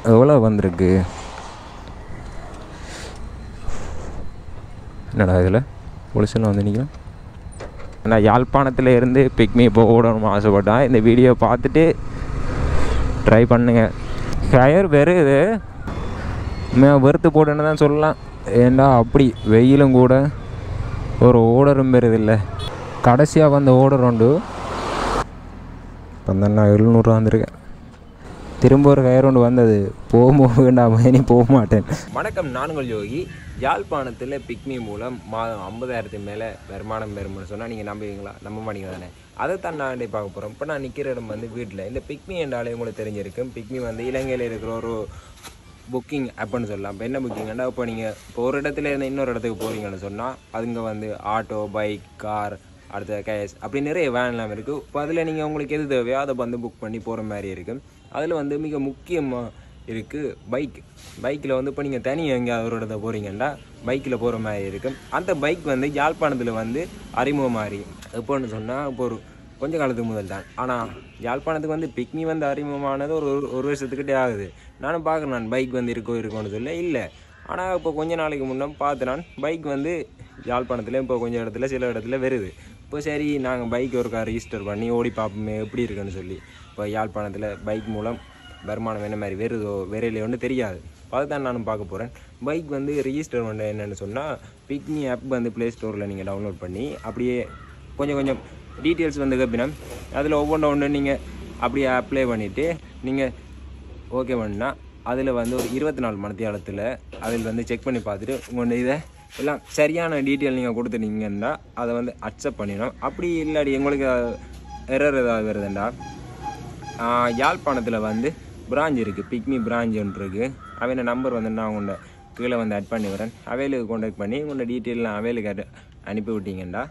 எவ்வளோ வந்திருக்கு? என்னடா இதில் போலீஸ்லாம் வந்து நிற்கிறேன். நான் யாழ்ப்பாணத்தில் இருந்து பிக்மி போக ஓடணும்னு ஆசைப்பட்டேன். இந்த வீடியோ பார்த்துட்டு ட்ரை பண்ணுங்க. ஹயர் வருது, வெறுத்து போட்டுன்னு தான் சொல்லலாம். ஏண்டா அப்படி வெயிலும் கூட ஒரு ஓடரும் வருதில்லை. கடைசியாக வந்த ஓடர் உண்டு. இப்போ தான் நான் 700 வந்திருக்கேன். திரும்ப ஒரு ஹயர் ஒன்று வந்தது. போக வேண்டாம், இனி போக மாட்டேன். வணக்கம், நானுங்கள் யோகி. யாழ்ப்பாணத்தில் பிக்மி மூலம் மாதம் 50,000 மேலே வருமானம் பெறும்னு சொன்னால் நீங்கள் நம்புவீங்களா? நம்ப மாட்டீங்க தானே? அதை தான் நான் பார்க்க போகிறோம். இப்போ நான் நிற்கிற இடம் வந்து வீட்டில். இந்த பிக்மி என்றாலே உங்களுக்கு தெரிஞ்சிருக்கும். பிக்மி வந்து இலங்கையில் இருக்கிற ஒரு புக்கிங் ஆப்னு சொல்லலாம். இப்போ என்ன புக்கிங்கன்னா, இப்போ நீங்கள் இப்போ ஒரு இடத்துல இருந்து இன்னொரு இடத்துக்கு போகிறீங்கன்னு சொன்னால் அதுங்க வந்து ஆட்டோ, பைக், கார், அடுத்த கேஸ் அப்படி நிறைய வேன்லாம் இருக்குது. இப்போ அதில் நீங்கள் உங்களுக்கு எது தேவையோ அதை வந்து புக் பண்ணி போகிற மாதிரி இருக்குது. அதில் வந்து மிக முக்கியமாக இருக்குது பைக்கில் வந்து இப்போ நீங்கள் தனியாக எங்கேயாவது ஒரு இடத்த போகிறீங்கன்னா பைக்கில் போகிற மாதிரி இருக்குது. அந்த பைக் வந்து யாழ்ப்பாணத்தில் வந்து அறிமுகமாகி எப்போன்னு சொன்னால் இப்போ ஒரு கொஞ்ச காலத்துக்கு முதல் தான். ஆனால் யாழ்ப்பாணத்துக்கு வந்து பிக்மி வந்து அறிமுகமானது ஒரு வருஷத்துக்கிட்டே ஆகுது. நானும் பார்க்குறேன், நான் பைக் வந்து இருக்கோன்னு சொல்ல இல்லை. ஆனால் இப்போ கொஞ்ச நாளைக்கு முன்னே பார்த்து நான் பைக் வந்து யாழ்ப்பாணத்தில் இப்போ கொஞ்சம் இடத்துல சில இடத்துல வருது. இப்போ சரி, நாங்கள் பைக் ஒருக்கா ரிஜிஸ்டர் பண்ணி ஓடி பார்ப்போமே எப்படி இருக்குன்னு சொல்லி. இப்போ யாழ்ப்பாணத்தில் பைக் மூலம் வருமானம் என்ன மாதிரி வருதோ வேறையிலையோன்னு தெரியாது. அதுதான் நானும் பார்க்க போகிறேன். பைக் வந்து ரிஜிஸ்டர் பண்ண என்னென்னு சொன்னால், பிக்மி ஆப் வந்து ப்ளே ஸ்டோரில் நீங்கள் டவுன்லோட் பண்ணி அப்படியே கொஞ்சம் டீட்டெயில்ஸ் வந்து கேட்பினா அதில் ஒவ்வொன்று நீங்கள் அப்படியே அப்ளை பண்ணிவிட்டு நீங்கள் ஓகே பண்ணால் அதில் வந்து ஒரு 24 மணித்தியாலத்தில் அதில் வந்து செக் பண்ணி பார்த்துட்டு உங்கள் இதை எல்லாம் சரியான டீட்டெயில் நீங்கள் கொடுத்துட்டீங்கன்னா அதை வந்து அக்செப்ட் பண்ணிடணும். அப்படி இல்லாடி எங்களுக்கு எரர் ஏதாவது வருதுண்டா, யாழ்ப்பாணத்தில் வந்து பிரான்ச் இருக்குது, பிக்மி பிரான்ச் ஒன்று இருக்குது. அவன் நம்பர் வந்து நான் உங்களோட கீழே வந்து ஆட் பண்ணி வரேன். அவைலுக்கு கான்டாக்ட் பண்ணி உங்களோட டீட்டெயிலாம் அவைலுக்கு அனுப்பி விட்டீங்கன்னா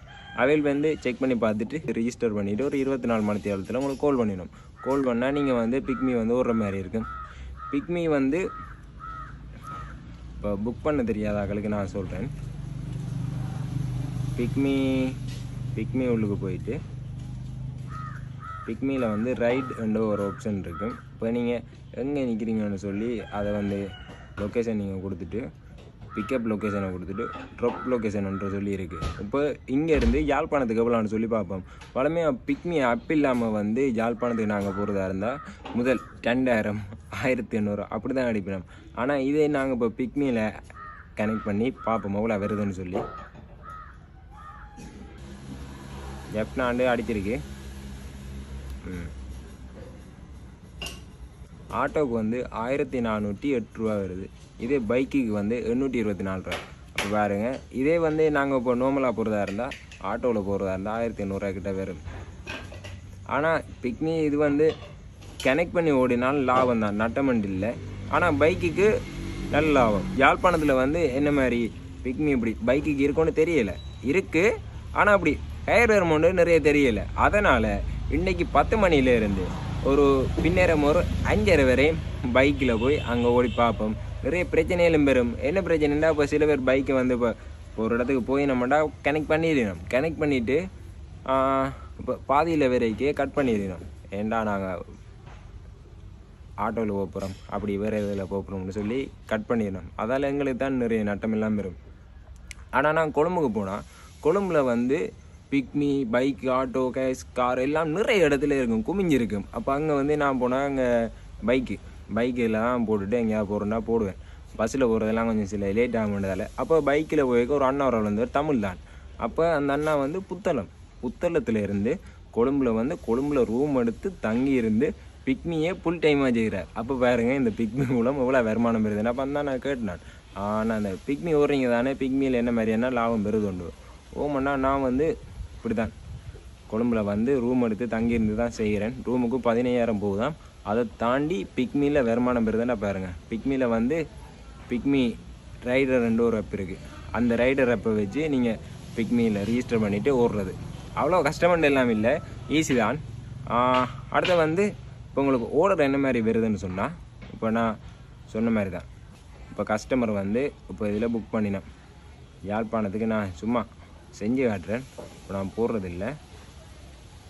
அவைல் வந்து செக் பண்ணி பார்த்துட்டு ரிஜிஸ்டர் பண்ணிவிட்டு ஒரு 24 மணித்தியாலத்தில் உங்களுக்கு கால் பண்ணிடணும். கால் பண்ணால் நீங்கள் வந்து பிக்மி வந்து ஓடுற மாதிரி இருக்கும். பிக்மி வந்து இப்போ புக் பண்ண தெரியாதாக்களுக்கு நான் சொல்கிறேன். பிக்மி உள்ளுக்கு போயிட்டு பிக்மியில் வந்து ரைட் என்ற ஒரு ஆப்ஷன் இருக்குது. இப்போ நீங்கள் எங்கே நிற்கிறீங்கன்னு சொல்லி அதை வந்து லொக்கேஷன் நீங்கள் கொடுத்துட்டு பிக்கப் லொக்கேஷனை கொடுத்துட்டு ட்ராப் லொக்கேஷன்ன்ற சொல்லி இருக்குது. இப்போ இங்கேருந்து யாழ்ப்பாணத்துக்கு எவ்வளோன்னு சொல்லி பார்ப்போம். வளமையாக பிக்மி அப் இல்லாமல் வந்து யாழ்ப்பாணத்துக்கு நாங்கள் போகிறதா இருந்தால் முதல் 2000, 1800 அப்படி தான் அடிப்பினோம். ஆனால் இதே நாங்கள் இப்போ பிக்மியில் கனெக்ட் பண்ணி பார்ப்போம் எவ்வளோ வருதுன்னு சொல்லி. எப்னாண்டு அடிச்சிருக்கு. ஆட்டோவுக்கு வந்து 1408 ரூபா வருது. இதே பைக்குக்கு வந்து 824 ரூபா. அப்போ பாருங்க, இதே வந்து நாங்கள் இப்போ நார்மலாக போகிறதா இருந்தால் ஆட்டோவில் போகிறதா இருந்தால் 1500 கிட்ட வரும். ஆனால் பிக்மி இது வந்து கனெக்ட் பண்ணி ஓடினாலும் லாபம் தான், நட்டமண்டு இல்லை. ஆனால் பைக்குக்கு நல்ல லாபம். யாழ்ப்பாணத்தில் வந்து என்ன மாதிரி பிக்மி இப்படி பைக்குக்கு இருக்குன்னு தெரியலை, இருக்குது. ஆனால் அப்படி ஹயர் அமௌண்ட்டு நிறைய தெரியலை. அதனால் இன்றைக்கி 10 மணிலேருந்து ஒரு பின்னேரம் ஒரு 5:30 வரையும் பைக்கில் போய் அங்கே ஓடி பார்ப்போம். நிறைய பிரச்சனைகளும் பெறும். என்ன பிரச்சனைன்னா, இப்போ சில பேர் பைக்கை வந்து இப்போ ஒரு இடத்துக்கு போய் நம்மடா கனெக்ட் பண்ணிடணும். கனெக்ட் பண்ணிவிட்டு இப்போ பாதியில் வரைக்கே கட் பண்ணிடணும். ஏண்டா நாங்கள் ஆட்டோவில் போகிறோம், அப்படி வேறு இதில் போகிறோம்னு சொல்லி கட் பண்ணிடணும். அதால் எங்களுக்கு தான் நிறைய நட்டம் எல்லாம் வரும். ஆனால் நான் கொழும்புக்கு போனால் கொழும்பில் வந்து பிக்மி பைக், ஆட்டோ, கேஸ், கார் எல்லாம் நிறைய இடத்துல இருக்கும், குமிஞ்சிருக்கும். அப்போ அங்கே வந்து நான் போனால் அங்கே பைக்கில் தான் போட்டுட்டு எங்கேயாவது போகிறேன்னா போடுவேன். பஸ்ஸில் போகிறதெல்லாம் கொஞ்சம் சில லேட் ஆகுன்றதால அப்போ பைக்கில் போய்க்க ஒரு அண்ணா வந்து தமிழ் தான். அப்போ அந்த அண்ணா வந்து புத்தளத்தில் இருந்து கொழும்பில் ரூம் எடுத்து தங்கி இருந்து பிக்மியே ஃபுல் டைமாக செய்கிறார். அப்போ பாருங்க, இந்த பிக்மி மூலம் எவ்வளோ வருமானம் பெறுதுன்னு. அப்போ அந்த நான் கேட்டேன், ஆனால் அந்த பிக்மி ஓடுறீங்க தானே, பிக்மியில் என்ன மாதிரியான லாபம் பெறுதுண்டு. ஓமண்ணா, நான் வந்து இப்படி தான் கொழும்பில் வந்து ரூம் எடுத்து தங்கியிருந்து தான் செய்கிறேன். ரூமுக்கு 15,000 போகுதான். அதை தாண்டி பிக்மியில் வருமானம் பெறுதுன்னா பாருங்கள். பிக்மியில் வந்து பிக்மி ரைடர் 2 ஒரு ஆப் இருக்குது. அந்த ரைடர் ஆப்பை வச்சு நீங்கள் பிக்மியில் ரிஜிஸ்டர் பண்ணிவிட்டு ஓடுறது அவ்வளோ கஷ்டமண்டு எல்லாம் இல்லை, ஈஸி தான். அடுத்த வந்து இப்போ உங்களுக்கு ஓடுற என்ன மாதிரி வருதுன்னு சொன்னால், இப்போ நான் சொன்ன மாதிரி தான். இப்போ கஸ்டமர் வந்து இப்போ இதில் புக் பண்ணினேன். யாழ்ப்பாணத்துக்கு நான் சும்மா செஞ்சு காட்டுறேன். இப்போ நான் போடுறதில்ல.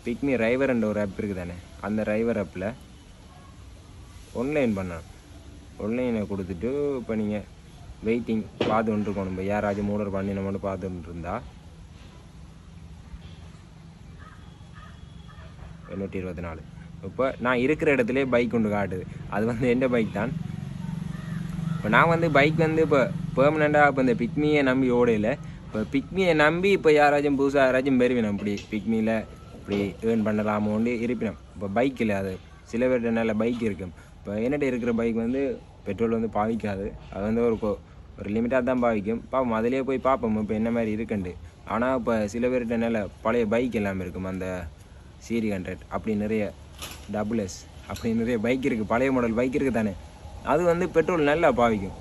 பிக்மி ரைவர் என்ற ஒரு ஆப் இருக்குது தானே, அந்த ரைவர் ஆப்பில் ஆன்லைன் பண்ணேன். ஆன்லைனை கொடுத்துட்டு இப்போ நீங்கள் வெயிட்டிங் பார்த்து கொண்டிருக்கணும். இப்போ யாராச்சும் ஆர்டர் பண்ணி நம்ம மட்டும் பார்த்துட்டு இருந்தா 824. இப்போ நான் இருக்கிற இடத்துல பைக் கொண்டு காட்டுது. அது வந்து எந்த பைக் தான். இப்போ நான் வந்து பைக் வந்து இப்போ பெர்மனெண்ட்டாக இப்போ இந்த பிக்மியை நம்பி ஓடையில், இப்போ பிக்மியை நம்பி இப்போ யாராச்சும் புதுசாக யாராச்சும் பெறுவினோம் இப்படி பிக்மியில் இப்படி ஏர்ன் பண்ணலாமோண்டு இருப்பினோம். இப்போ பைக்கில் அது சில பேர்கிட்ட நல்ல பைக் இருக்கும். இப்போ என்னட்ட இருக்கிற பைக் வந்து பெட்ரோல் வந்து பாவிக்காது. அது வந்து ஒரு லிமிட்டாக தான் பாவிக்கும். பார்ப்போம், அதிலே போய் பார்ப்போம் இப்போ என்ன மாதிரி இருக்குண்டு. ஆனால் இப்போ சில பேர்கிட்ட நல்ல பழைய பைக் எல்லாமே இருக்கும். அந்த CR100 அப்படி நிறைய SS அப்படி நிறைய பைக் இருக்குது, பழைய மாடல் பைக் இருக்குது தானே. அது வந்து பெட்ரோல் நல்லா பாவிக்கும்.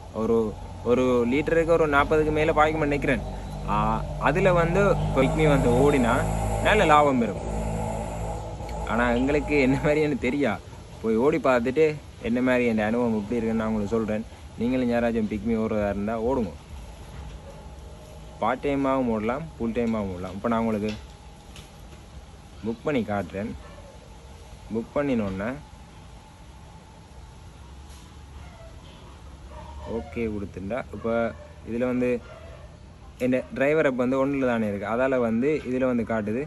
ஒரு லிட்டருக்கு ஒரு 40க்கு மேலே பாவிக்கும்னு நினைக்கிறேன். அதில் வந்து பிக்மி வந்து ஓடினா நல்ல லாபம் பெறும். ஆனால் எங்களுக்கு என்ன மாதிரி எனக்கு தெரியா, போய் ஓடி பார்த்துட்டு என்ன மாதிரி என் அனுபவம் எப்படி இருக்குன்னு நான் உங்களுக்கு சொல்கிறேன். நீங்களும் யாராச்சும் பிக்மி ஓடுறதா இருந்தால் ஓடுங்க. பார்ட் டைமாகவும் ஓடலாம், ஃபுல் டைமாகவும் ஓடலாம். இப்போ நான் உங்களுக்கு புக் பண்ணி காட்டுறேன். புக் பண்ணினோன்னே ஓகே கொடுத்துட்டா இப்போ இதில் வந்து என் டிரைவர் அப்போ வந்து ஒன்றில் தானே இருக்குது. அதால் வந்து இதில் வந்து காட்டுது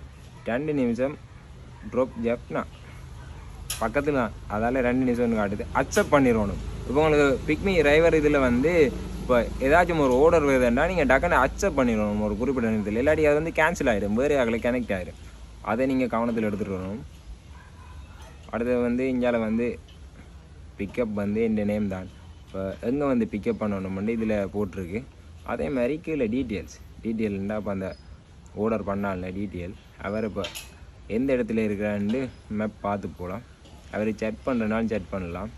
2 நிமிஷம் ட்ராப் ஜப்னா பக்கத்தில் தான், அதால் 2 நிமிஷம்னு காட்டுது. அக்செப்ட் பண்ணிடணும். இப்போ உங்களுக்கு பிக்மி டிரைவர் இதில் வந்து இப்போ ஏதாச்சும் ஒரு ஆர்டர் வருதுன்னா நீங்கள் டக்குன்னு அக்செப்ட் பண்ணிடணும் ஒரு குறிப்பிட்ட நேரத்தில். இல்லாட்டி அது வந்து கேன்சல் ஆகிடும், வேறு ஆகலை கனெக்ட் ஆகிடும். அதை நீங்கள் கவனத்தில் எடுத்துகிட்டு வரணும். அடுத்தது வந்து இந்தியாவில் வந்து பிக்கப் வந்து இந்த நேம் தான். இப்போ எங்கே வந்து பிக்கப் பண்ணணும்னு இதில் போட்டிருக்கு. அதே மாதிரி கீழே டீட்டெயில்ண்டா இப்போ அந்த ஆர்டர் பண்ணால டீட்டெயில் அவர் இப்போ எந்த இடத்துல இருக்கிறான்னு மேப் பார்த்து போகலாம். அவர் செக் பண்ணுறனாலும் செக் பண்ணலாம்.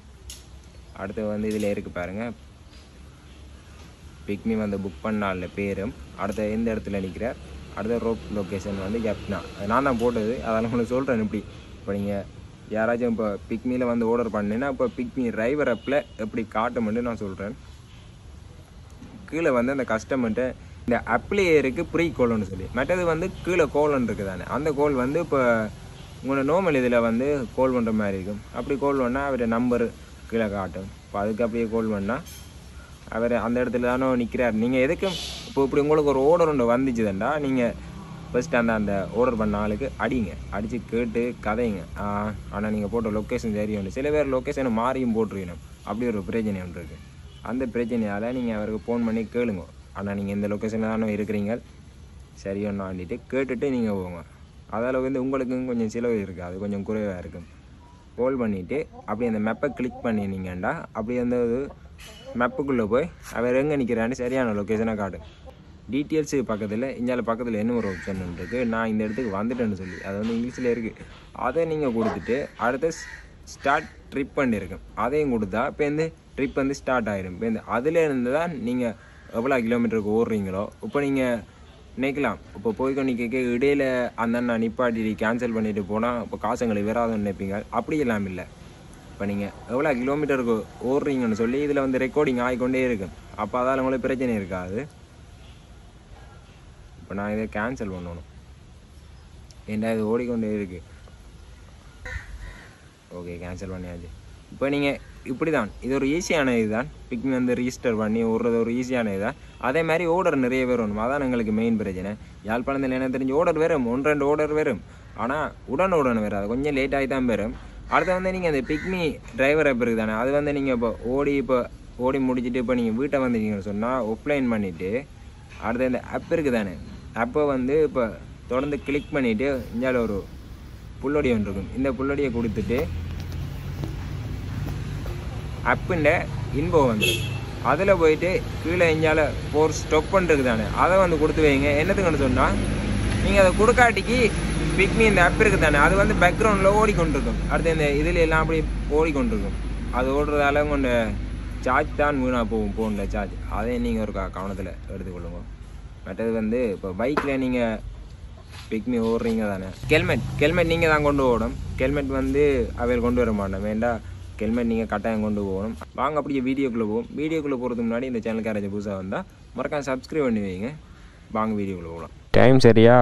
அடுத்து வந்து இதில் இருக்குது பாருங்கள், பிக்மி வந்து புக் பண்ணால பேரும், அடுத்த எந்த இடத்துல நிற்கிறார், அடுத்த ரோப் லொக்கேஷன் வந்து ஜப்னா. நான் தான் போட்டது, அதெல்லாம் உங்களுக்கு சொல்கிறேன். இப்படி இப்போ நீங்கள் யாராச்சும் இப்போ பிக்மியில் வந்து ஆர்டர் பண்ணேன்னா இப்போ பிக்மி டிரைவர் ஆப்பில் எப்படி காட்டுமென்று நான் சொல்கிறேன். கீழே வந்து அந்த கஸ்டமர்கிட்ட இந்த அப்ளையருக்கு ப்ரீ கோல்னு சொல்லி, மற்றது வந்து கீழே கோல்னு இருக்குது தானே, அந்த கோல் வந்து இப்போ உங்களோட நார்மல் இதில் வந்து கோல் பண்ணுற மாதிரி இருக்கும். அப்படி கோல் பண்ணால் அவருடைய நம்பர் கீழே காட்டும். இப்போ அதுக்கு அப்படியே கோல் பண்ணால் அவர் அந்த இடத்துல தானே நிற்கிறார். நீங்கள் எதுக்கும் இப்போ இப்படி உங்களுக்கு ஒரு ஆர்டர் ஒன்று வந்துச்சுதாண்டா, நீங்கள் ஃபஸ்ட்டு அந்த ஆர்டர் பண்ண ஆளுக்கு அடித்து கேட்டு கதைங்க. ஆனால் நீங்கள் போட்ட லொக்கேஷன் சரி ஒன்று, சில பேர் லொக்கேஷனை மாறியும் போட்டுருக்கணும். அப்படி ஒரு பிரச்சனை ஒன்று இருக்குது. அந்த பிரச்சனையால் நீங்கள் அவருக்கு ஃபோன் பண்ணி கேளுங்க. ஆனால் நீங்கள் இந்த லொக்கேஷனில் தானே இருக்கிறீங்க சரி ஒன்று ஆண்டிட்டு கேட்டுட்டு நீங்கள் போங்க. அதில் வந்து உங்களுக்கும் கொஞ்சம் சிலவு இருக்குது, அது கொஞ்சம் குறைவாக இருக்கும். கால் பண்ணிவிட்டு அப்படி அந்த மேப்பை கிளிக் பண்ணினீங்கண்டா அப்படி அந்த மேப்புக்குள்ளே போய் அவர் எங்கே நிற்கிறான்னு சரியான லொக்கேஷனை காட்டும். டீட்டெயில்ஸு பக்கத்தில் என்ன ஒரு ஆப்ஷன் இருக்குது, நான் இந்த இடத்துக்கு வந்துட்டேன்னு சொல்லி, அது வந்து இங்கிலீஷில் இருக்குது. அதை நீங்கள் கொடுத்துட்டு அடுத்த ஸ்டார்ட் ட்ரிப் பண்ணியிருக்கும் அதையும் கொடுத்தா இப்போ இந்த ட்ரிப் வந்து ஸ்டார்ட் ஆகிடும். இப்போ இந்த அதிலேருந்து தான் நீங்கள் எவ்வளோ கிலோமீட்டருக்கு ஓடுறீங்களோ இப்போ நீங்கள் நினைக்கலாம். இப்போ போய்க்கொண்டு கேட்க இடையில் அந்த நிப்பாட்டி கேன்சல் பண்ணிவிட்டு போனால் இப்போ காசுங்களை வராதுன்னு நினைப்பீங்க. அப்படி எல்லாம் இல்லை. இப்போ நீங்கள் எவ்வளோ கிலோமீட்டருக்கு ஓடுறீங்கன்னு சொல்லி இதில் வந்து ரெக்கார்டிங் ஆகிக்கொண்டே இருக்கும். அப்போ அதால் உங்களுக்கு பிரச்சனை இருக்காது. இப்போ நான் இதை கேன்சல் பண்ணணும், ஏன்டா இது ஓடிக்கொண்டே இருக்குது. ஓகே கேன்சல் பண்ணியாச்சு. இப்போ நீங்கள் இப்படி தான், இது ஒரு ஈஸியான இதுதான். பிக்மி வந்து ரிஜிஸ்டர் பண்ணி ஓடுறது ஒரு ஈஸியான இதுதான். அதே மாதிரி ஆர்டர் நிறைய பேர் வேணும், அதான் எங்களுக்கு மெயின் பிரச்சனை. யாழ்ப்பாணத்தில் என்ன தெரிஞ்சு ஆர்டர் வரும், 1-2 ஆர்டர் வரும். ஆனால் உடனே வராது, கொஞ்சம் லேட் ஆகி தான் வரும். அடுத்து வந்து நீங்கள் அந்த பிக்மி டிரைவர் ஆப் இருக்குது தானே, அது வந்து நீங்கள் இப்போ ஓடி முடிச்சுட்டு இப்போ நீங்கள் வீட்டை வந்துட்டீங்கன்னு சொன்னால் ஆஃப்லைன் பண்ணிவிட்டு அடுத்து இந்த ஆப் இருக்குது தானே, அப்போ வந்து இப்போ தொடர்ந்து கிளிக் பண்ணிவிட்டு இந்தியாவில் ஒரு புல்லொடி ஒன்று இருக்கும். இந்த புல்லொடியை கொடுத்துட்டு அப்புண்ட இன்போ வந்துடும். அதில் போயிட்டு கீழே இந்தியாவில் 4 ஸ்டொப் பண்ணுறது தானே, அதை வந்து கொடுத்து வைங்க. என்னத்துக்குன்னு சொன்னால் நீங்கள் அதை கொடுக்காட்டிக்கு பிக்மி இந்த ஆப் இருக்குது தானே, அது வந்து பேக்ரவுண்டில் ஓடிக்கொண்டிருக்கும். அடுத்து இந்த இதில் எல்லாம் அப்படி ஓடிக்கொண்டிருக்கும். அது ஓடுறதால கொண்ட சார்ஜ் தான் வீணாக போகல சார்ஜ். அதையும் நீங்கள் ஒரு கவனத்தில் எடுத்துக்கொள்ளுங்க. மற்றது வந்து இப்போ பைக்கில் நீங்கள் பிக்மி ஓடுறீங்க தானே, ஹெல்மெட் நீங்கள் தான் கொண்டு போகணும். ஹெல்மெட் வந்து அவையில் கொண்டு வர மாட்டோம், வேண்டாம். ஹெல்மெட் நீங்கள் கட்டாயம் கொண்டு போகணும். வாங்க அப்படியே வீடியோக்குள்ளே போவோம். வீடியோக்குள்ளே போகிறதுக்கு முன்னாடி இந்த சேனலுக்கு யாராச்சும் புதுசாக வந்தால் மறக்காம சப்ஸ்கிரைப் பண்ணி வைங்க. வாங்க வீடியோக்குள்ளே போகலாம். டைம் சரியா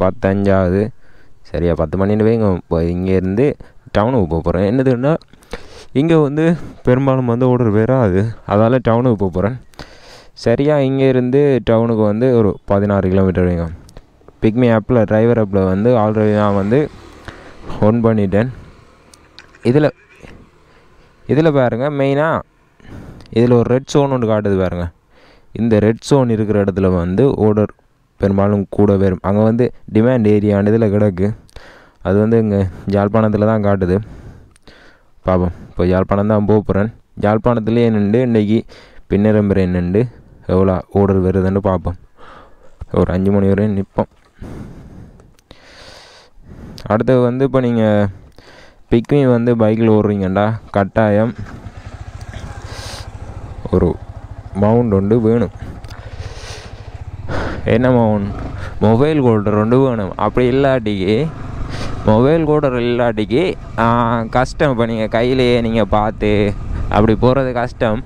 10:05 ஆகுது. சரியா 10 மணின்னு வைங்க. இப்போ இங்கேருந்து டவுனுக்கு போக போகிறேன். என்னதுன்னா இங்கே வந்து பெரும்பாலும் வந்து ஓர்டர் வராது. அதால் டவுனுக்கு போக போகிறேன். சரியாக இங்கேருந்து டவுனுக்கு வந்து ஒரு 16 கிலோமீட்டர் வைங்க. பிக்மி ஆப்பில் டிரைவர் ஆப்பில் வந்து ஆல்ரெடி நான் வந்து ஒன் பண்ணிட்டேன். இதில் பாருங்கள், மெயினாக இதில் ஒரு ரெட் ஜோன் ஒன்று காட்டுது பாருங்கள். இந்த ரெட் ஜோன் இருக்கிற இடத்துல வந்து ஓர்டர் பெரும்பாலும் கூட வரும். அங்கே வந்து டிமாண்ட் ஏரியான்னு இதில் கிடக்கு. அது வந்து இங்கே யாழ்ப்பாணத்தில் தான் காட்டுது. பார்ப்போம். இப்போ யாழ்ப்பாணம் தான் போக போகிறேன். யாழ்ப்பாணத்துலேயே நின்று இன்றைக்கி பின்னரம்பரை நின்று எவ்வளோ ஓர்டர் வருதுன்னு பார்ப்போம். ஒரு 5 மணி வரையும் நிற்போம். அடுத்தது வந்து இப்போ நீங்கள் பிக்மி வந்து பைக்கில் ஓடுறீங்கண்டா கட்டாயம் ஒரு மவுண்ட் ஒன்று வேணும். என்ன மவுண்ட்? மொபைல் ஹோல்டர் ஒன்று வேணும். அப்படி இல்லாட்டிக்கு மொபைல் ஹோல்டர் இல்லாட்டிக்கு கஷ்டம். இப்போ நீங்கள் கையிலேயே நீங்கள் பார்த்து அப்படி போகிறது கஷ்டம்.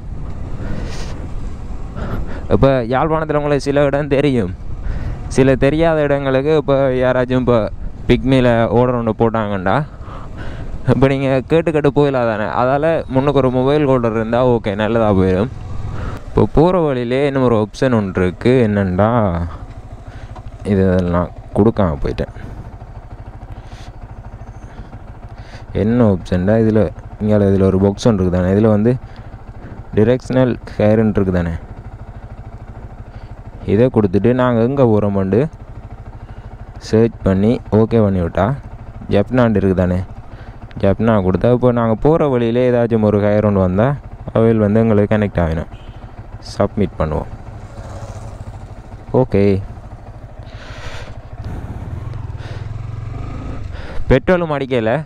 இப்போ யாழ்ப்பாணத்தில் உங்களுக்கு சில இடம் தெரியும், சில தெரியாத இடங்களுக்கு இப்போ யாராச்சும் இப்போ பிக்மியில் ஓர்டர் ஒன்று போட்டாங்கண்டா இப்போ நீங்கள் கேட்டு போயிடலாம் தானே. அதால் முன்னுக்கு ஒரு மொபைல் ஹோல்டர் இருந்தால் ஓகே, நல்லதாக போயிடும். இப்போ போகிற வழியிலே இன்னும் ஒரு ஆப்ஷன் ஒன்று இருக்குது. என்னென்னா இதெல்லாம் கொடுக்காம போயிட்டேன். என்ன ஆப்ஷன்டா இதில் ஒரு பாக்ஸ் ஒன்று இருக்குது தானே. இதில் வந்து டிரெக்ஷனல் ஹேருன்னு இருக்குது தானே. இதை கொடுத்துட்டு நாங்கள் எங்கே போகிறோம்ண்டு சர்ச் பண்ணி ஓகே பண்ணி விட்டா ஜப்னாண்டு இருக்குது தானே. ஜப்னா கொடுத்தா இப்போ நாங்கள் போகிற வழியிலே ஏதாச்சும் ஒரு ஹேர் ஒன்று வந்தால் அவையில் வந்து எங்களுக்கு கனெக்ட் ஆகணும். சப்மிட் பண்ணுவோம். ஓகே. பெட்ரோலும் அடிக்கலை.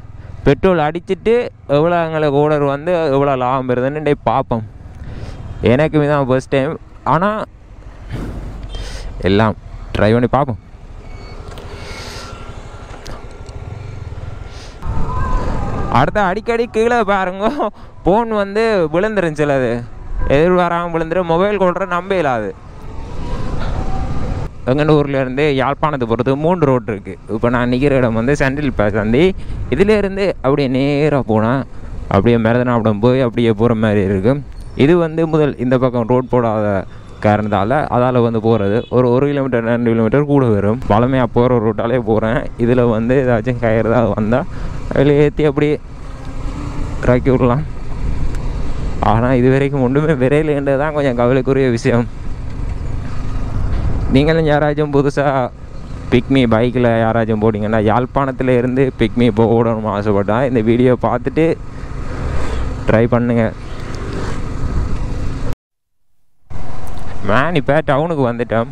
பெட்ரோல் அடிச்சுட்டு எவ்வளோ எங்களுக்கு ஓர்டர் வந்து எவ்வளோ லாபம் பெறுதுன்னு பார்ப்போம். எனக்குமே தான் ஃபர்ஸ்ட் டைம். ஆனால் எல்லாம் ட்ரை பண்ணி பார்ப்போம். அடுத்த அடிக்கடி கீழே பாருங்க ஃபோன் வந்து விழுந்துருந்துச்சு. அது எதிர்வராமல் விழுந்துரு. மொபைல் கொள்கிற நம்ப இல்லாது. எங்கள் ஊர்லேருந்து யாழ்ப்பாணத்தை போகிறது 3 ரோடு இருக்குது. இப்போ நான் நிற்கிற இடம் வந்து சென்ட்ரல் பேஸ் சந்தி. இதிலேருந்து அப்படியே நேராக போனால் அப்படியே மேரதனாபுரம் போய் அப்படியே போகிற மாதிரி இருக்குது. இது வந்து முதல் இந்த பக்கம் ரோட் போடாத காரணத்தால் அதால் வந்து போகிறது ஒரு 1 கிலோமீட்டர் 2 கிலோமீட்டர் கூட வரும். பழமையாக போகிற ரோட்டாலே போகிறேன். இதில் வந்து ஏதாச்சும் கயிறு தான் வந்தால் அதில் ஏற்றி அப்படியே இறக்கி விடலாம். ஆனால் இது வரைக்கும் ஒன்றுமே விரையிலேன்றது தான் கொஞ்சம் கவலைக்குரிய விஷயம். நீங்களும் யாராச்சும் புதுசாக பிக்மி பைக்கில் யாராச்சும் போட்டிங்கன்னா யாழ்ப்பாணத்தில் இருந்து பிக்மி போடணும்னு ஆசைப்பட்டா இந்த வீடியோ பார்த்துட்டு ட்ரை பண்ணுங்கள். இப்போ டவுனுக்கு வந்துட்டோம்.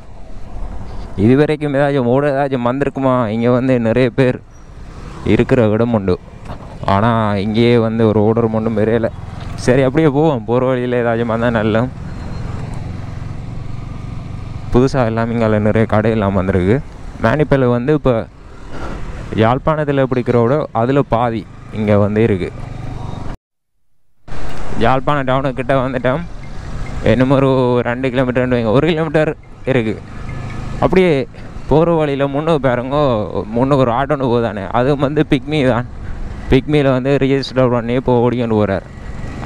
இது வரைக்கும் ஏதாச்சும் வந்திருக்குமா? இங்கே வந்து நிறைய பேர் இருக்கிற இடம் உண்டு. ஆனால் இங்கேயே வந்து ஒரு ஓர்டர் மட்டும் பெரியல. சரி, அப்படியே போவோம். போகிற வழியில் ஏதாச்சும் வந்தால் நல்ல புதுசாக எல்லாமே இங்கே நிறைய கடையெல்லாம் வந்திருக்கு. மேனிப்பேல வந்து இப்போ யாழ்ப்பாணத்தில் பிடிக்கிறோட அதில் பாதி இங்கே வந்து இருக்குது. யாழ்ப்பாணம் டவுனுக்கிட்ட வந்துட்டோம். இன்னும் ஒரு 2 கிலோமீட்டர் 1 கிலோமீட்டர் இருக்குது. அப்படியே போகிற வழியில் முன்னுக்கு பாருங்க, முன்னுக்கு ஒரு ஆட்டோன்னு போதானே. அது வந்து பிக்மி தான். பிக்மியில் வந்து ரிஜிஸ்டர் பண்ணி இப்போ ஓடிக்கொண்டு போகிறார்.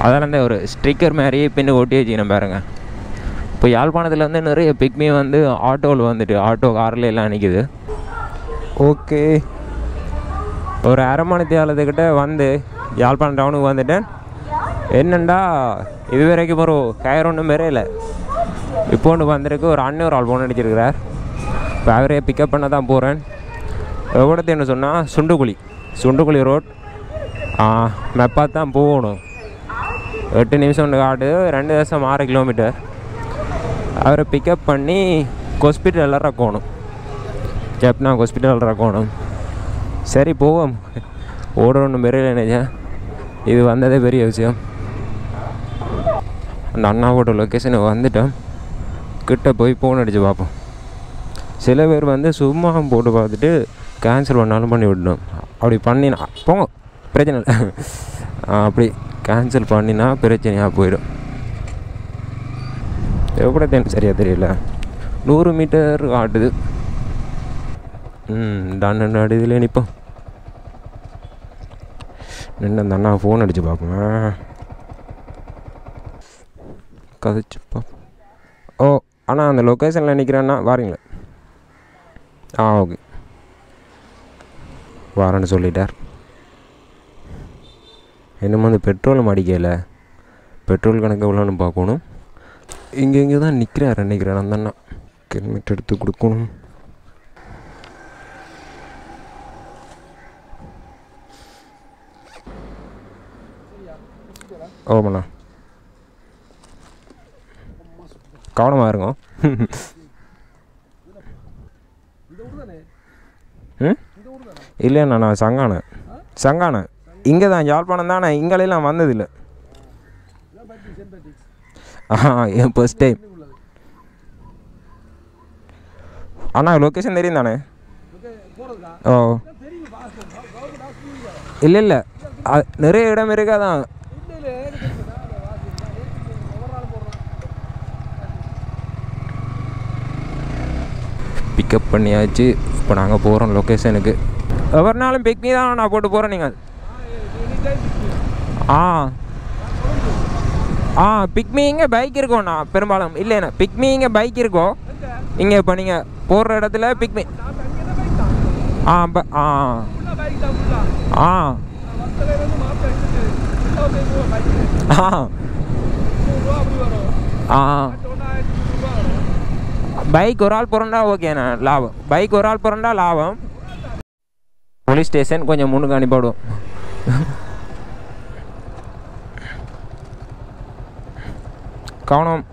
அதெல்லாம் இந்த ஒரு ஸ்டிக்கர் மாதிரி பின்னு ஒட்டி வச்சுக்கணும் பாருங்கள். இப்போ யாழ்ப்பாணத்தில் வந்து நிறைய பிக்மி வந்து ஆட்டோவில் வந்துட்டு ஆட்டோ காரில் எல்லாம் நிற்கிது. ஓகே, ஒரு அரை மணி தேலத்துக்கிட்ட வந்து யாழ்ப்பாணம் டவுனுக்கு வந்துட்டேன். என்னென்னா இது வரைக்கும் ஒரு கயிறு ஒன்றும் வரையில. இப்போ ஒன்று வந்திருக்கு. ஒரு அண்ணன் ஒரு ஆள் ஃபோன் அடிச்சிருக்கிறார். இப்போ அவரே பிக்கப் பண்ண தான் போகிறேன். எவ்வளோத்து என்ன சொன்னால் சுண்டுக்குழி ரோட் மெப்பாக தான் போகணும். 8 நிமிஷம் ஒன்று காட்டு. 2.6 கிலோமீட்டர். அவரை பிக்கப் பண்ணி ஹாஸ்பிட்டலில் இறக்கணும். ஜப்னா ஹாஸ்பிட்டலில் இறக்கணும். சரி போவோம். ஓடணும் பெரிய நினைச்சேன். இது வந்ததே பெரிய விஷயம். அந்த அண்ணாவோட லொக்கேஷனுக்கு வந்துட்டோம். கிட்ட போய் ஃபோன் அடித்து பார்ப்போம். சில பேர் வந்து சும்மா போட்டு பார்த்துட்டு கேன்சல் பண்ணாலும் பண்ணி விடணும். அப்படி பண்ணினா போங்க, பிரச்சனை இல்லை. அப்படி கேன்சல் பண்ணினா பிரச்சனையாக போயிடும். எவ்வளோ தேன் சரியாக தெரியல. 100 மீட்டர் ஆட்டுது. டன் இதில் நிற்போம். நின்று அந்த அண்ணா ஃபோன் அடித்து பார்ப்போம். கதைச்சுப்பா. ஓ ஆனால் அந்த லொக்கேஷனில் நிற்கிறேன்னா வாரீங்களா? ஓகே வாரேன்னு சொல்லிட்டார். இன்னும் வந்து பெட்ரோலும் அடிக்கலை. பெட்ரோல் கணக்கு எவ்வளோன்னு பார்க்கணும். இங்கே தான் நிற்கிறேன் அந்த அண்ணா. ஹெல்மெட் எடுத்து கொடுக்கணும். ஓமண்ணா கவனமாக இருங்க. இல்லைண்ணா நான் சங்கான இங்கே தான் யாழ்ப்பாணம் தானே. இங்கெல்லாம் வந்ததில்லை. என் ஃபர்ஸ்ட் டைம். அண்ணா லொக்கேஷன் தெரியும் தானே? ஓ இல்லை நிறைய இடம் இருக்காதான். பிக்கப் பண்ணியாச்சு. இப்போ நாங்கள் போகிறோம் லொக்கேஷனுக்கு. ஒவ்வொரு நாளும் பிக்மி தான் நான் போட்டு போகிறேன். நீங்கள் பிக்மி இங்கே பைக் இருக்கோண்ணா பெரும்பாலும். இல்லைண்ணா பிக்மி இங்கே பைக் இருக்கோ இங்கே. இப்போ நீங்கள் போடுற இடத்துல பிக்மி பைக் ஒரு ஆள் போகிறண்டா ஓகேண்ணா லாபம். பைக் ஒரு ஆள் போகிறண்டா லாபம். போலீஸ் ஸ்டேஷன் கொஞ்சம் முன்னுக்கு அனுப்பிவிடுவோம். கவனம்.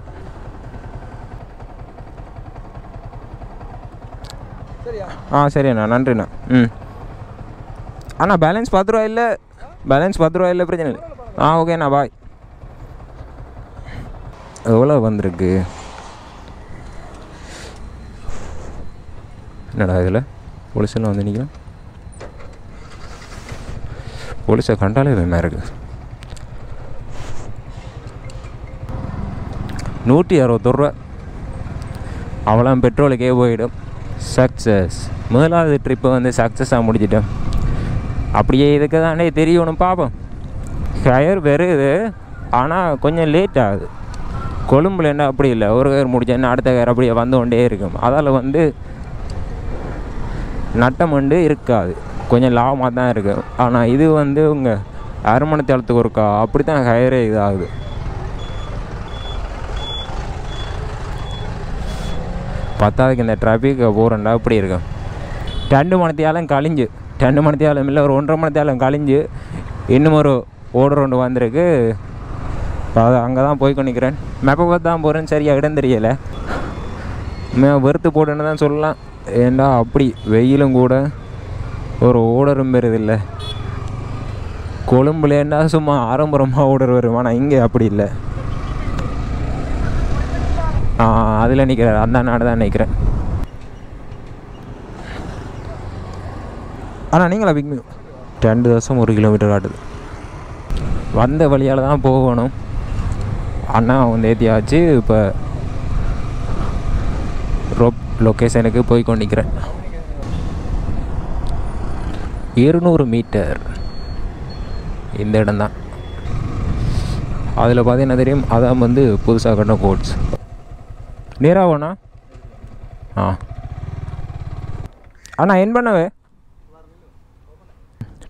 சரிண்ணா நன்றிண்ணா. அண்ணா பேலன்ஸ் 10 ரூபா இல்லை. பேலன்ஸ் 10 ரூபா இல்லை, பிரச்சனை இல்லை. ஓகேண்ணா பாய். எவ்வளோ வந்திருக்கு? என்னடா இதில் போலீஸெல்லாம் வந்து நிற்கிறேன். போலீஸை கண்டாலே வேமா இருக்குது. 161 ரூபா. அவ்வளோ பெட்ரோலுக்கே போயிடும். சக்ஸஸ். முதலாவது ட்ரிப்பை வந்து சக்ஸஸாக முடிச்சிட்டேன். அப்படியே இதுக்கு தானே தெரியணும் பார்ப்போம். ஹயர் வருது ஆனால் கொஞ்சம் லேட் ஆகுது. கொழும்புல என்ன அப்படி இல்லை. ஒரு கயர் முடிச்சேன்னா அடுத்த கயர் அப்படியே வந்து கொண்டே இருக்கும். அதால் வந்து நட்டம் வந்து இருக்காது, கொஞ்சம் லாபமாக தான் இருக்குது. ஆனால் இது வந்து உங்கள் அரைமணி தளத்துக்கு ஒருக்கா அப்படி தான் ஹயரே இதாகுது. பத்தாவதுக்கு இந்த டிராஃபிக் போகிறேன்டா இப்படி இருக்கும். 2 மணித்தியாலும் கழிஞ்சு, 2 மணித்தியாலும் இல்லை ஒரு 1.5 மணித்தியாலும் கழிஞ்சு இன்னும் ஒரு ஓடர் ஒன்று வந்திருக்கு. அது அங்கே தான் போய் கொண்டிக்கிறேன். மேப்பை பார்த்து தான் போகிறேன். சரியாக இடம் தெரியலை. வெறுத்து போட்டுன்னு தான் சொல்லலாம். ஏண்டா அப்படி வெயிலும் கூட ஒரு ஓடரும் பெறுதில்லை. கொழும்புலேண்டா சும்மா ஆரம்பரமாக ஓடர் வரும். ஆனால் இங்கே அப்படி இல்லை. அதில் நிற்கிறேன். அந்த நாடு தான் நிற்கிறேன். ஆனால் நீங்களா பிக்மி 2.1 கிலோமீட்டர் காட்டுது. வந்த வழியால் தான் போகணும். அண்ணா வந்து ஏற்றியாச்சு. இப்போ லொக்கேஷனுக்கு போய் கொண்டிருக்கிறேன். 200 மீட்டர் இந்த இடம் தான். அதில் பார்த்தீங்கன்னா தெரியும், அதான் வந்து புதுசாக கட்டின கோட்ஸ். நேராக போனா அண்ணா என் பண்ணவே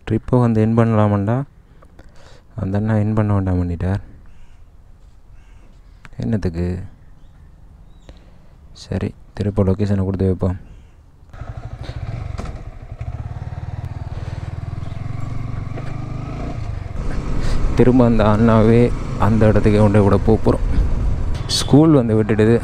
ட்ரிப்பை வந்து என் பண்ணலாமாண்டா. அந்த அண்ணா என் பண்ண வேண்டாம் பண்ணிட்டார். என்னத்துக்கு? சரி திருப்ப லொக்கேஷனை கொடுத்து வைப்போம். திரும்ப அந்த அண்ணாவே அந்த இடத்துக்கு கொண்டு விட போகிறோம். ஸ்கூல் வந்து விட்டுடுது.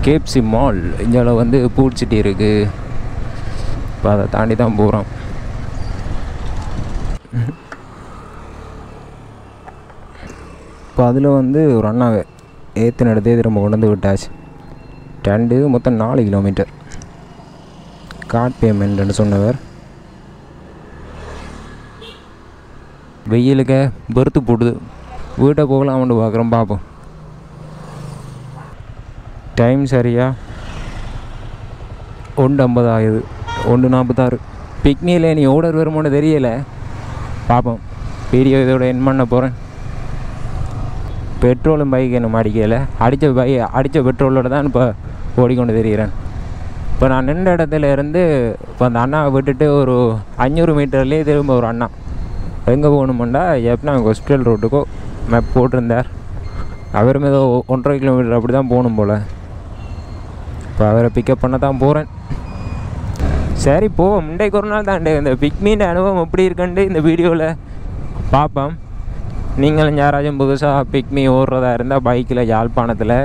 கேப்சி மால் இங்கே வந்து பூட் சிட்டி இருக்குது. இப்போ அதை தாண்டி தான் போகிறோம். இப்போ அதில் வந்து ஒரு அண்ணாவை ஏற்றின இடத்தே திரும்ப கொண்டு வந்து விட்டாச்சு. 2 மொத்தம் 4 கிலோமீட்டர். கார்ட் பேமெண்ட்னு சொன்னவர் வெயிலுக்கு வெறுத்து போடுது. வீட்டை போகலாம்னு பார்க்குறோம். பார்ப்போம். டைம் சரியா 1.50 ஆகுது, 1.46. பிக்னியில் நீ ஓடர் வருமோன்னு தெரியலை, பார்ப்போம். வீடியோ இதோட என் பண்ண போகிறேன். பெட்ரோலும் பைக் என்ன அடிக்கலை, அடித்த பெட்ரோலோடு தான் இப்போ ஓடிக்கொண்டு தெரிகிறேன். இப்போ நான் நின்ற இடத்துல இருந்து இப்போ அந்த அண்ணாவை விட்டுட்டு ஒரு 500 மீட்டர்லேயே திரும்ப ஒரு அண்ணா எங்கே போகணுமெண்டா எப்படின்னா ஹாஸ்பிட்டல் ரோட்டுக்கோ மேப் போட்டிருந்தார். அவரும் ஏதோ 1.5 கிலோமீட்டர் அப்படி தான் போகணும் போல். இப்போ அவரை பிக்கப் பண்ண தான் போகிறேன். சரி போவோம். இன்றைக்கு ஒரு நாள் தான் இந்த பிக்மீன் அனுபவம் எப்படி இருக்குன்ட்டு இந்த வீடியோவில் பார்ப்போம். நீங்களும் யாராச்சும் புதுசாக பிக்மி ஓடுறதா இருந்தால் பைக்கில் யாழ்ப்பாணத்தில்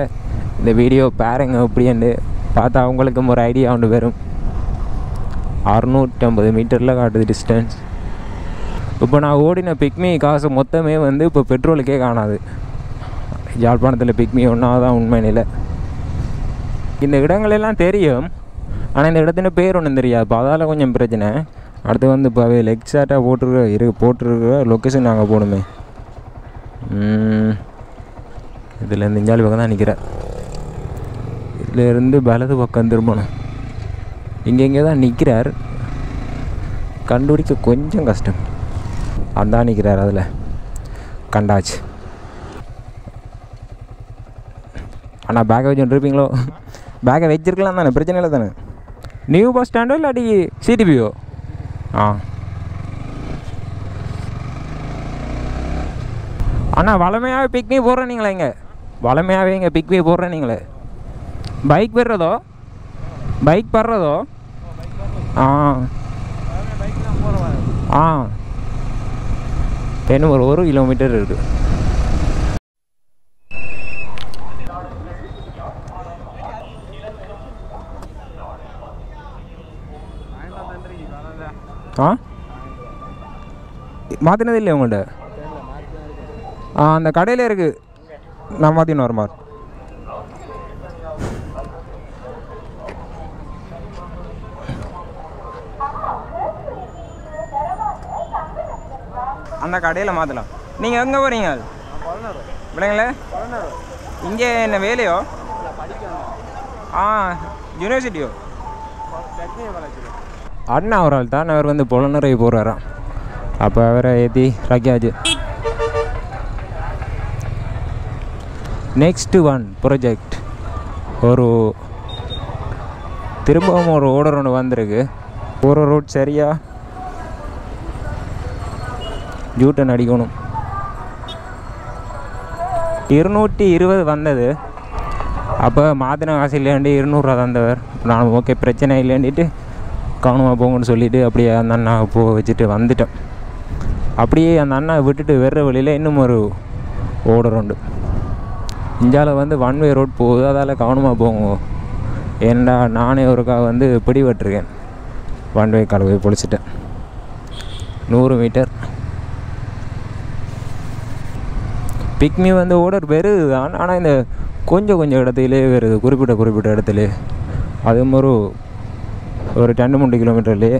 இந்த வீடியோ பாருங்க எப்படின்னு பார்த்தா அவங்களுக்கும் ஒரு ஐடியா ஒன்று வரும். 650 மீட்டரில் காட்டுது டிஸ்டன்ஸ். இப்போ நான் ஓடின பிக்மி காசு மொத்தமே வந்து இப்போ பெட்ரோலுக்கே காணாது. யாழ்ப்பாணத்தில் பிக்மி ஒன்றா தான் உண்மை நிலை. இந்த இடங்களெல்லாம் தெரியும், ஆனால் இந்த இடத்துல பேர் ஒன்றும் தெரியாது. இப்போ அதால் கொஞ்சம் பிரச்சனை. அடுத்து வந்து இப்போ எக்ஸாக்டாக போட்டிருக்க லொக்கேஷன் நாங்கள் போகணுமே. இதில் இஞ்சாலி பக்கம் தான் நிற்கிறேன். இதிலேருந்து வலது பக்கம் திரும்பணும். இங்கே தான் நிற்கிறார், கண்டுபிடிக்க கொஞ்சம் கஷ்டம். அதான் நிற்கிறார், அதில் கண்டாச்சு. ஆனால் பேக்கை வச்சுட்டு இருப்பீங்களோ? பேக்கை வச்சிருக்கலாம் தானே, பிரச்சனை இல்லை தானே. நியூ பஸ் ஸ்டாண்டோ இல்லாட்டி சிடிபியோ? அண்ணா வளமையாகவே பிக்னி போடுறேன் நீங்களே, இங்கே வளமையாகவே இங்கே பிக்னி போடுறேன் நீங்களே. பைக் வர்றதோ இன்னும் ஒரு கிலோமீட்டர் இருக்குது. மாற்றினது இல்லையா உங்கள்கிட்ட? அந்த கடையில் இருக்குது, நான் மாற்றினு வர மாதிரி. அந்த கடையில் மாற்றலாம். நீங்கள் எங்கே போகிறீங்க விளைங்களே? இங்கே என்ன வேலையோ? யூனிவர்சிட்டியோ? அண்ணா ஒரு ஆள் தான், அவர் வந்து பொலனரை போகிறாராம். அப்போ அவரை ஏற்றி ராக்கியாச்சு. நெக்ஸ்ட்டு ஒன் ப்ராஜெக்ட் திரும்பவும் ஒரு ஓடர் ஒன்று வந்திருக்கு. ஒரு ரோட் சரியாக ஜூட்டன் அடிக்கணும். 220 வந்தது. அப்போ மாற்றின காசு இல்லையாண்டி 200 தந்தவர். நான் ஓகே பிரச்சனை இல்லைன்ட்டு கவனமாக போங்கன்னு சொல்லிவிட்டு அப்படியே அந்த அண்ணா போக வச்சுட்டு வந்துட்டேன். அப்படியே அந்த அண்ணா விட்டுட்டு வேற வழியில் இன்னும் ஒரு ஓடர் உண்டு. இந்தியாவில் வந்து 1 வே ரோட் போகுது, அதால் கவனமாக போங்க. ஏன்டா நானே ஒருக்கா வந்து பிடிபட்டிருக்கேன், 1 வே கால் போய் பொழிச்சிட்டேன். 100 மீட்டர் பிக்மி வந்து ஓடர் வருது தான், ஆனால் இந்த கொஞ்சம் இடத்துலே வருது, குறிப்பிட்ட இடத்துல. அதே மாதிரி ஒரு 2-3 கிலோமீட்டர்லேயே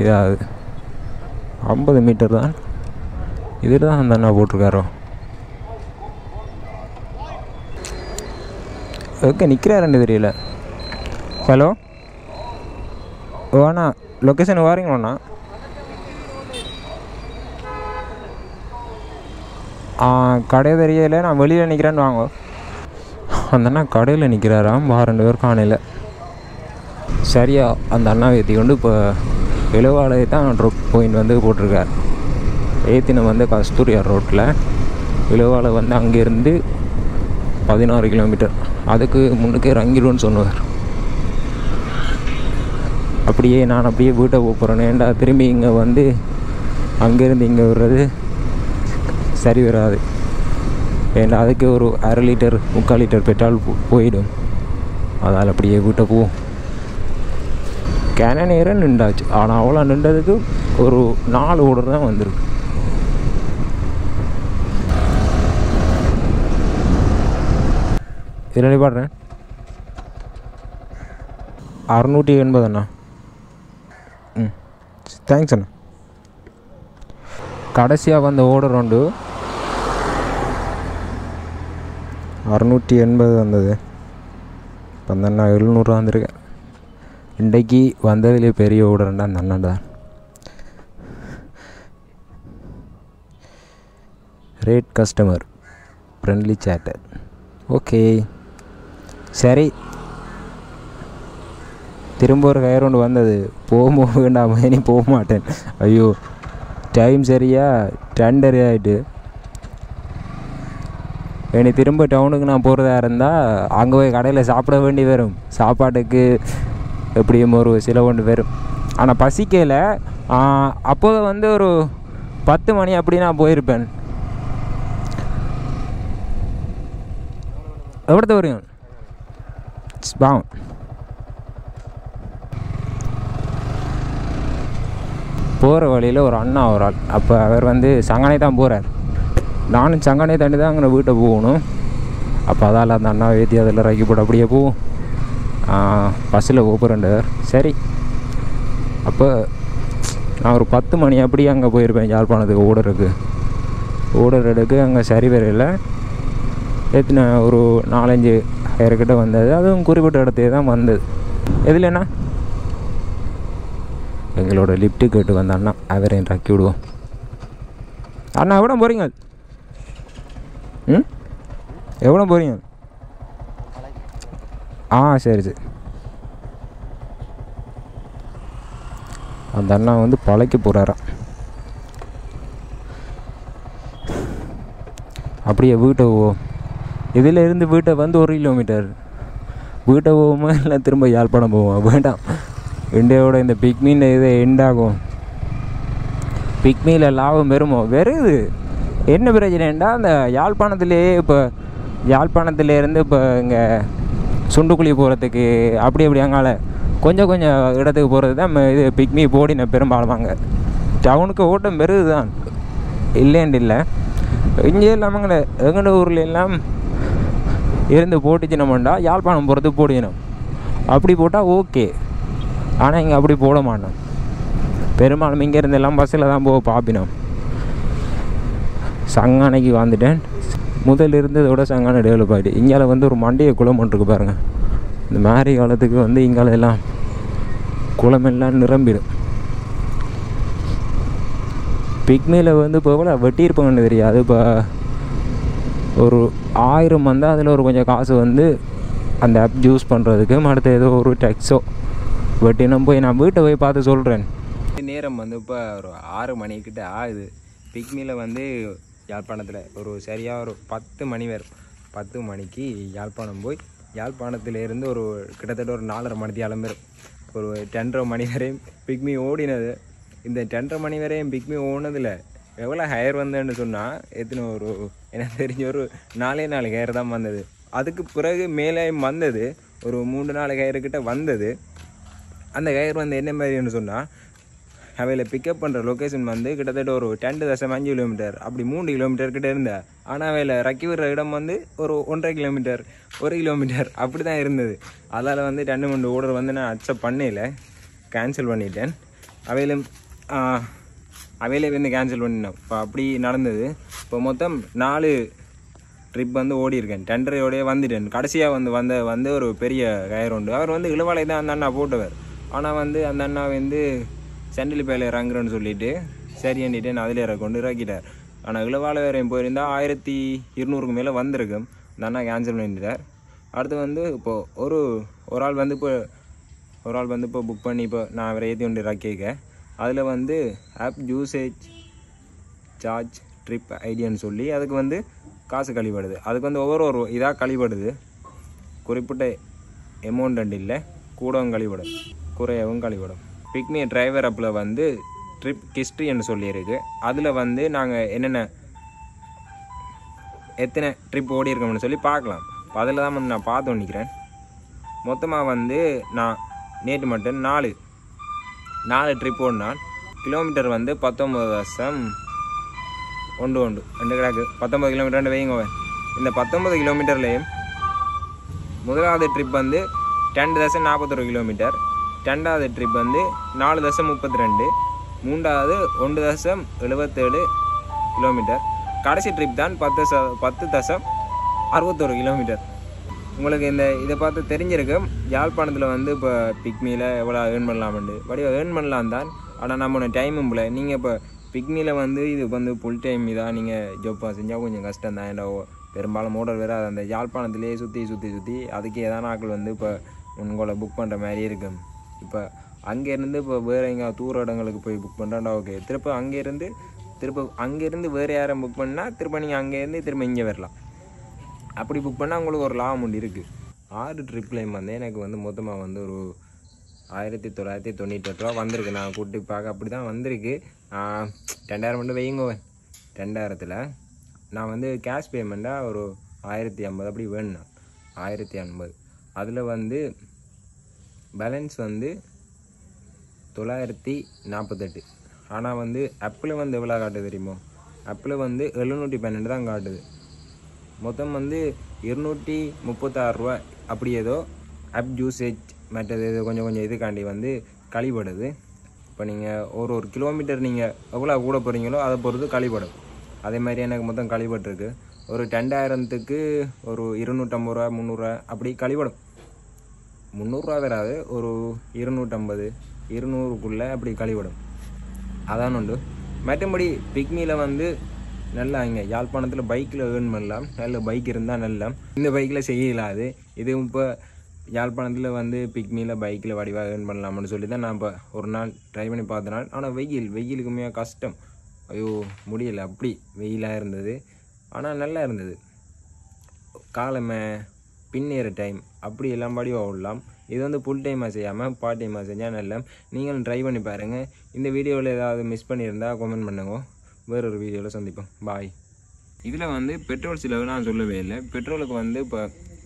இதாகுது. 50 மீட்டர் தான். இதில் தான் அந்த அண்ணா போட்டிருக்காரோ. ஓகே நிற்கிறாருன்னு தெரியல. ஹலோ அண்ணா, லொக்கேஷன் வாரீங்களாண்ணா? கடை தெரியல, நான் வெளியில் நிற்கிறேன்னு வாங்க. அந்த அண்ணா கடையில் நிற்கிறாராம். 2 பேர் காணையில். சரியா அந்த அண்ணா ஏற்றி கொண்டு இப்போ இளவாலையை தான் ட்ராப் பாயிண்ட் வந்து போட்டிருக்கார். ஏற்றின வந்து கஸ்தூரியார் ரோட்டில், இளவாலை வந்து அங்கேருந்து 16 கிலோமீட்டர். அதுக்கு முன்னுக்கே இறங்கிடுன்னு சொன்னார். அப்படியே நான் அப்படியே வீட்டை போகிறேன். ஏன்டா திரும்பி இங்கே வந்து அங்கேருந்து இங்கே வர்றது சரி வராது. ஏன்னா அதுக்கு ஒரு 1/2 லிட்டர் 3/4 லிட்டர் பெட்ரோல் போயிடும். அதால் அப்படியே வீட்டை போவோம். கேன நேரம் நின்றாச்சு. ஆனால் அவ்வளோ நின்றதுக்கு ஒரு 4 ஓடர் தான் வந்திருக்கு. இதில் பாடுறேன் 680 அண்ணா. தேங்க்ஸ் அண்ணா. கடைசியாக வந்த ஓடர் உண்டு 680 வந்தது. இப்போ அந்த அண்ணா 700 வந்திருக்கேன். இன்றைக்கு வந்ததுலேயே பெரிய ஓடுறேன்டா அந்த அண்ணன் தான். ரேட் கஸ்டமர் ஃப்ரெண்ட்லி சேட்டர். ஓகே சரி, திரும்ப ஒரு கயிறு வந்தது. போக வேண்டாம், இனி போக மாட்டேன். ஐயோ டைம் சரியா 2:30 ஆகிட்டு. இனி திரும்ப டவுனுக்கு நான் போகிறதா இருந்தால் அங்கே போய் கடையில் சாப்பிட வேண்டி வரும். சாப்பாட்டுக்கு எப்படியும் ஒரு சில ஒன்று வரும். ஆனால் பசிக்கல. அப்போது வந்து ஒரு 10 மணி அப்படி நான் போயிருப்பேன். எவ்வளோ வரையும் பாவம். போகிற வழியில் ஒரு அண்ணா ஒரு ஆள். அப்போ அவர் வந்து சங்கனை தான் போகிறார். நானும் சங்கனை தாண்டி தான் அங்கே வீட்டை போகணும். அப்போ அதால் அந்த அண்ணா ஏற்றி அதில் இறக்கி போட்டு அப்படியே போவோம். பஸ்ஸில் போகிறேன்டார். சரி, அப்போ நான் ஒரு 10 மணி அப்படி அங்கே போயிருப்பேன் யாழ்ப்பாணத்துக்கு ஓடுறதுக்கு. அங்கே சரி வரையில் எத்தனை ஒரு 4-5 பேர்கிட்ட வந்தது. அதுவும் குறிப்பிட்ட இடத்தே தான் வந்தது. எதில் என்ன எங்களோட லிஃப்ட்டு கேட்டு வந்த அண்ணா, அவரையும் இறக்கி விடுவோம். அண்ணா எவ்வளோ போகிறீங்க? எவ்வளோ போகிறீங்க? சரி சரி. அந்த அண்ணா வந்து பழைக்க போகிறாராம். அப்படியே வீட்டை இதில் இருந்து வீட்டை வந்து 1 கிலோமீட்டர். வீட்டை போவோமா இல்லை திரும்ப யாழ்ப்பாணம் போவோம்? வேண்டாம், இண்டியாவோட இந்த பிக்மீன் இதை எண்டாகும். பிக்மியில் லாபம் வருது. என்ன பிரச்சனைண்டா, அந்த யாழ்ப்பாணத்துலேருந்து இப்போ இங்கே சுண்டுக்குழி போகிறதுக்கு அப்படி அங்கால கொஞ்சம் இடத்துக்கு போகிறது தான் இது பிக்மி போடின பெரும்பாலுமாங்க. டவுனுக்கு ஓட்டம் பெருது தான், இல்லைன்னு இல்லை. இங்கே இல்லாமங்க எங்கட ஊரில் எல்லாம் இருந்து போட்டுச்சினோம்டா யாழ்ப்பாணம் போகிறது போடிக்கணும். அப்படி போட்டால் ஓகே. ஆனால் இங்கே அப்படி போட மாட்டோம். பெரும்பாலும் இங்கேருந்து எல்லாம் பஸ்ஸில் தான் போக பார்ப்பினோம். சங்கானைக்கு வந்துட்டேன். முதல் இருந்ததோட சங்கானை டெவலப் ஆகிட்டு இங்கால வந்து ஒரு மண்டையை குளம் இருக்கு பாருங்கள். இந்த மாதிரி காலத்துக்கு வந்து இங்கால எல்லாம் குளமெல்லாம் நிரம்பிடும். பிக்மியில் வந்து இப்போ எவ்வளோ வெட்டியிருப்பாங்கன்னு தெரியாது. இப்போ ஒரு 1000 வந்தால் அதில் ஒரு கொஞ்சம் காசு வந்து அந்த ஆப் யூஸ் பண்ணுறதுக்கு, அடுத்து ஏதோ ஒரு டெக்ஸோ வெட்டினா போய் நான் வீட்டை போய் பார்த்து சொல்கிறேன். நேரம் வந்து இப்போ ஒரு 6 மணிக்கிட்ட ஆகுது. பிக்மியில் வந்து யாழ்ப்பாணத்தில் ஒரு சரியாக ஒரு 10 மணி வரும். 10 மணிக்கு யாழ்ப்பாணம் போய் யாழ்ப்பாணத்திலேருந்து ஒரு கிட்டத்தட்ட ஒரு 4:30 மணி அளம்பெரும். ஒரு 10:30 மணி வரையும் பிக்மி ஓடினது. இந்த 10:30 மணி வரையும் பிக்மி ஓடினதில் எவ்வளோ ஹயர் வந்தேன்னு சொன்னால் எத்தனை ஒரு எனக்கு தெரிஞ்ச ஒரு 4 ஹயர் தான் வந்தது. அதுக்கு பிறகு மேலே வந்தது ஒரு 3-4 ஹயர்கிட்ட வந்தது. அந்த ஹயர் வந்து என்ன மாதிரின்னு சொன்னால், அவையில் பிக்கப் பண்ணுற லொக்கேஷன் வந்து கிட்டத்தட்ட ஒரு 10.5 கிலோமீட்டர் அப்படி 3 கிலோமீட்டர்கிட்ட இருந்தேன். ஆனால் அவையில் ரக்கி விடுற இடம் வந்து ஒரு 1.5 கிலோமீட்டர் 1 கிலோமீட்டர் அப்படி தான் இருந்தது. அதால் வந்து 2 3 ஆர்டர் வந்து நான் அக்செப்ட் பண்ணல, கேன்சல் பண்ணிட்டேன். அவையிலே வந்து கேன்சல் பண்ணினேன். இப்போ அப்படி நடந்தது. இப்போ மொத்தம் 4 ட்ரிப் வந்து ஓடியிருக்கேன். டெண்டரையோடய வந்துட்டேன். கடைசியாக வந்து ஒரு பெரிய கயர் உண்டு. அவர் வந்து இளவாலை தான் அந்த அண்ணா போட்டவர். ஆனால் வந்து அந்த அண்ணா வந்து செண்டில் பேல இறங்குறேன்னு சொல்லிட்டு சரி எண்ணிட்டு நான் அதில் கொண்டு இறக்கிட்டார். ஆனால் இளவாலை வரையும் போயிருந்தால் 1200க்கு மேலே வந்திருக்கும். அந்த அண்ணா கேன்சல் பண்ணிட்டார். அடுத்து வந்து இப்போது ஒரு ஆள் வந்து இப்போ புக் பண்ணி இப்போ நான் அவரை ஏற்றி கொண்டு இறக்கிக்க. அதில் வந்து ஆப் யூசேஜ் சார்ஜ் ட்ரிப் ஐடியான்னு சொல்லி அதுக்கு வந்து காசு கழிப்படுது. அதுக்கு வந்து ஒவ்வொரு இதாக கழிப்படுது. குறிப்பிட்ட அமௌண்ட் இல்லை, கூடவும் கழிப்படும் குறையவும் கழிப்படும். பிக்மி டிரைவர் ஆப்பில் வந்து ட்ரிப் ஹிஸ்ட்ரின்னு சொல்லியிருக்கு. அதில் வந்து நாங்கள் எத்தனை ட்ரிப் ஓடி இருக்கோம்னு சொல்லி பார்க்கலாம். அதில் தான் வந்து நான் பார்த்து நிற்கிறேன். மொத்தமாக வந்து நான் நேற்று மட்டும் 4 ட்ரிப் ஓடினான். கிலோமீட்டர் வந்து 19.1 கிடக்கு. 19 கிலோமீட்டர் வைங்க. இந்த 19 கிலோமீட்டர்லேயும் முதலாவது ட்ரிப் வந்து 10.41 கிலோமீட்டர், 2வது ட்ரிப் வந்து 4.32, 3வது 1.77 கிலோமீட்டர், கடைசி ட்ரிப் தான் 10.61 கிலோமீட்டர். உங்களுக்கு இதை பார்த்து தெரிஞ்சிருக்கும் யாழ்ப்பாணத்தில் வந்து இப்போ பிக்மியில் எவ்வளோ ஏர்ன் பண்ணலாம்ண்டு வடிவ ஏர்ன் பண்ணலாம் தான். ஆனால் நம்ம டைமும் போல நீங்கள் இப்போ பிக்மியில் வந்து இது வந்து ஃபுல் டைம் இதாக நீங்கள் ஜாப்பாக செஞ்சால் கொஞ்சம் கஷ்டம் தான். ஏன்னா பெரும்பாலும் மோட்டர் வேறு அந்த யாழ்ப்பாணத்திலே சுற்றி அதுக்கு ஏதான ஆட்கள் வந்து இப்போ உங்களை புக் பண்ணுற மாதிரி இருக்கும். இப்போ அங்கேருந்து இப்போ வேறு எங்கே தூர இடங்களுக்கு போய் புக் பண்ணுறாண்டா ஓகே. அங்கேருந்து வேறு யாரும் புக் பண்ணால் திரும்ப நீங்கள் அங்கேருந்து திரும்ப இங்கே வரலாம். அப்படி புக் பண்ணால் உங்களுக்கு ஒரு லாபம் உண்டு இருக்குது. 6 ட்ரிப்லையும் வந்து எனக்கு வந்து மொத்தமாக வந்து ஒரு 1998 ரூபா வந்திருக்கு. நான் கூட்டி பார்க்க அப்படி தான் வந்திருக்கு. 2000 மட்டும் வைங்க. 2000 நான் வந்து கேஷ் பேமெண்ட்டாக ஒரு 1050 அப்படி வேணும். 1050 அதில் வந்து பேலன்ஸ் வந்து 948. ஆனால் வந்து ஆப்பில் வந்து எவ்வளோ காட்டுது தெரியுமோ? ஆப்பில் வந்து 712 தான் காட்டுது. மொத்தம் வந்து 236 ரூபா அப்படி ஏதோ ஆப் யூசேஜ் மற்றது இது கொஞ்சம் இதுக்காண்டி வந்து கழிபடுது. இப்போ நீங்கள் ஒரு கிலோமீட்டர் நீங்கள் எவ்வளோ கூட போகிறீங்களோ அதை பொறுத்து கழிபடும். அதே மாதிரி எனக்கு மொத்தம் கழிபட்டுருக்கு. ஒரு 2000க்கு ஒரு 250 ரூபா 300 ரூபா அப்படி கழிபடும். 300 ரூபா வராது, ஒரு 250 200க்குள்ளே அப்படி கழிபடும். அதான் உண்டு. மற்றபடி பிக்மியில் வந்து நல்லா இங்கே யாழ்ப்பாணத்தில் பைக்கில் ஏர்ன் பண்ணலாம். நல்ல பைக் இருந்தால் நல்லா. இந்த பைக்கில் செய்யலாது. இது இப்போ யாழ்ப்பாணத்தில் வந்து பிக்மியில் பைக்கில் வடிவாக ஏர்ன் பண்ணலாம்னு சொல்லி தான் நான் இப்போ ஒரு நாள் ட்ரை பண்ணி பார்த்தனால. ஆனால் வெயிலுக்குமே கஷ்டம். ஐயோ முடியலை, அப்படி வெயிலாக இருந்தது. ஆனால் நல்லா இருந்தது. காலமே பின்னேற டைம் அப்படி எல்லாம் வடிவாக விடலாம். இது வந்து ஃபுல் டைமாக செய்யாமல் பார்ட் டைமாக செஞ்சால் நல்லா. நீங்களும் ட்ரை பண்ணி பாருங்கள். இந்த வீடியோவில் ஏதாவது மிஸ் பண்ணியிருந்தால் கமெண்ட் பண்ணுங்க. வேறொரு வீடியோவில் சந்திப்போம். பாய். இதில் வந்து பெட்ரோல் செலவு நான் சொல்லவே இல்லை. பெட்ரோலுக்கு வந்து இப்போ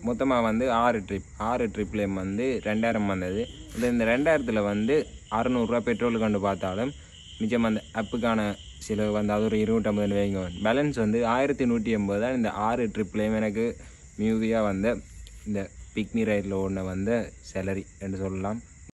மொத்தமாக வந்து 6 ட்ரிப்லேயும் வந்து 2000 வந்தது. இந்த 2000 வந்து 600 ரூபா பெட்ரோலுக்கு கண்டு பார்த்தாலும் மிச்சம் அந்த அப்புக்கான செலவு வந்து அது ஒரு 250 வைங்க. பேலன்ஸ் வந்து 1180 தான். இந்த 6 ட்ரிப்லேயும் எனக்கு மியூதியாக வந்த இந்த பிக்மி ரைடில் ஓடின வந்த சேலரி என்று சொல்லலாம்.